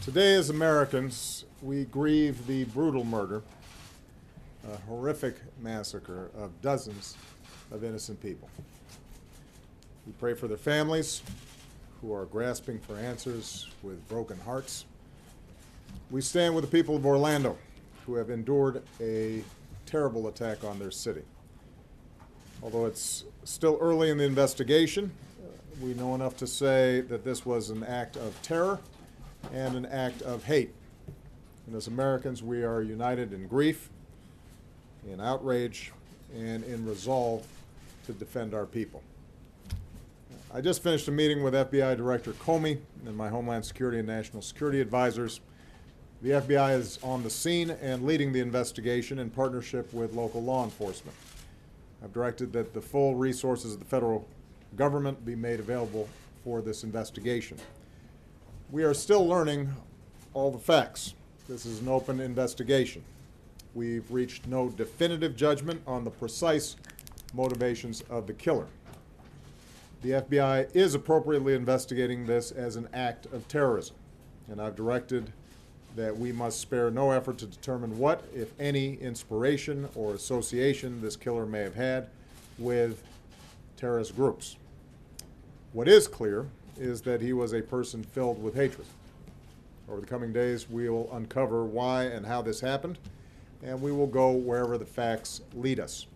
Today, as Americans, we grieve the brutal murder, a horrific massacre of dozens of innocent people. We pray for their families who are grasping for answers with broken hearts. We stand with the people of Orlando who have endured a terrible attack on their city. Although it's still early in the investigation, we know enough to say that this was an act of terror and an act of hate. And as Americans, we are united in grief, in outrage, and in resolve to defend our people. I just finished a meeting with FBI Director Comey and my Homeland Security and National Security advisors. The FBI is on the scene and leading the investigation in partnership with local law enforcement. I've directed that the full resources of the federal government be made available for this investigation. We are still learning all the facts. This is an open investigation. We've reached no definitive judgment on the precise motivations of the killer. The FBI is appropriately investigating this as an act of terrorism, and I've directed that we must spare no effort to determine what, if any, inspiration or association this killer may have had with terrorist groups. What is clear is that he was a person filled with hatred. Over the coming days, we will uncover why and how this happened, and we will go wherever the facts lead us.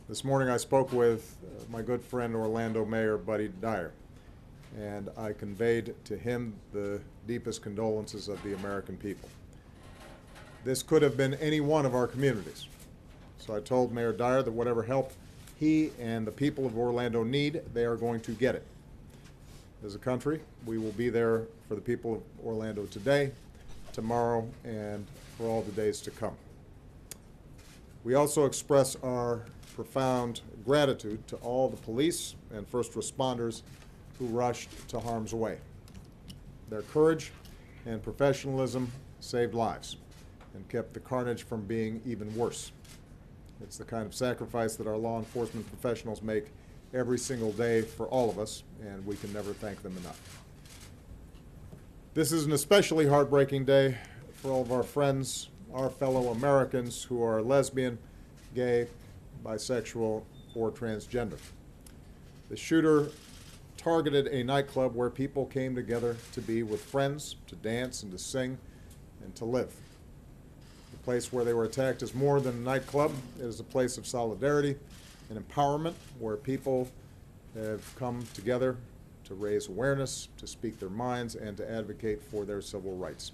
This morning I spoke with my good friend Orlando Mayor Buddy Dyer, and I conveyed to him the deepest condolences of the American people. This could have been any one of our communities. So I told Mayor Dyer that whatever help he and the people of Orlando need, they are going to get it. As a country, we will be there for the people of Orlando today, tomorrow, and for all the days to come. We also express our profound gratitude to all the police and first responders who rushed to harm's way. Their courage and professionalism saved lives and kept the carnage from being even worse. It's the kind of sacrifice that our law enforcement professionals make every single day for all of us, and we can never thank them enough. This is an especially heartbreaking day for all of our friends, our fellow Americans who are lesbian, gay, bisexual, or transgender. The shooter targeted a nightclub where people came together to be with friends, to dance and to sing and to live. The place where they were attacked is more than a nightclub. It is a place of solidarity and empowerment where people have come together to raise awareness, to speak their minds, and to advocate for their civil rights.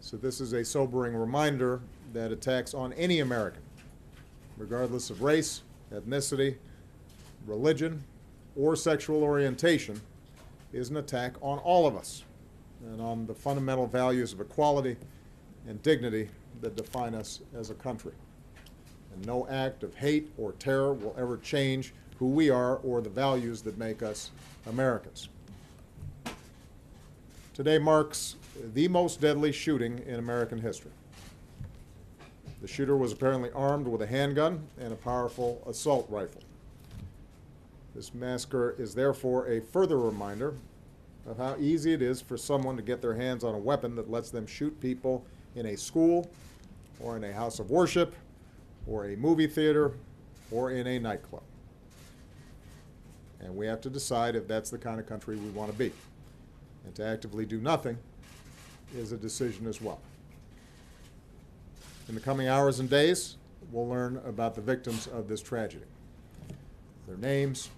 So this is a sobering reminder that attacks on any American, regardless of race, ethnicity, religion, or sexual orientation, is an attack on all of us and on the fundamental values of equality and dignity that define us as a country. And no act of hate or terror will ever change who we are or the values that make us Americans. Today marks the most deadly shooting in American history. The shooter was apparently armed with a handgun and a powerful assault rifle. This massacre is therefore a further reminder of how easy it is for someone to get their hands on a weapon that lets them shoot people in a school or in a house of worship or a movie theater or in a nightclub. And we have to decide if that's the kind of country we want to be. And to actively do nothing is a decision as well. In the coming hours and days, we'll learn about the victims of this tragedy. Their names,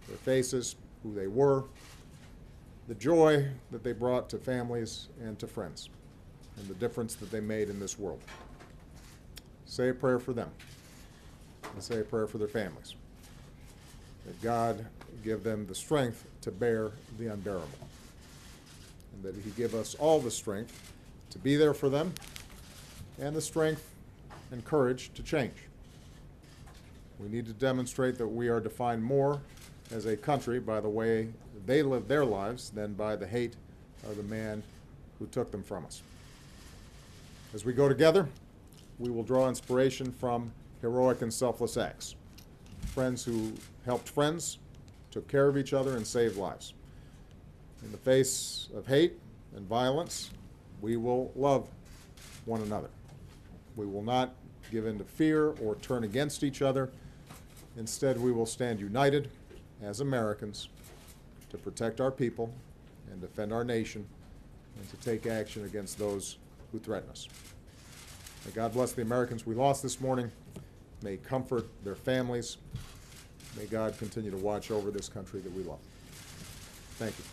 their faces, who they were, the joy that they brought to families and to friends, and the difference that they made in this world. Say a prayer for them, and say a prayer for their families. That God give them the strength to bear the unbearable, and that He give us all the strength to be there for them and the strength and courage to change. We need to demonstrate that we are defined more as a country by the way they live their lives than by the hate of the man who took them from us. As we go together, we will draw inspiration from heroic and selfless acts. Friends who helped friends, took care of each other, and saved lives. In the face of hate, and violence, we will love one another. We will not give in to fear or turn against each other. Instead, we will stand united as Americans to protect our people and defend our nation and to take action against those who threaten us. May God bless the Americans we lost this morning. May He comfort their families. May God continue to watch over this country that we love. Thank you.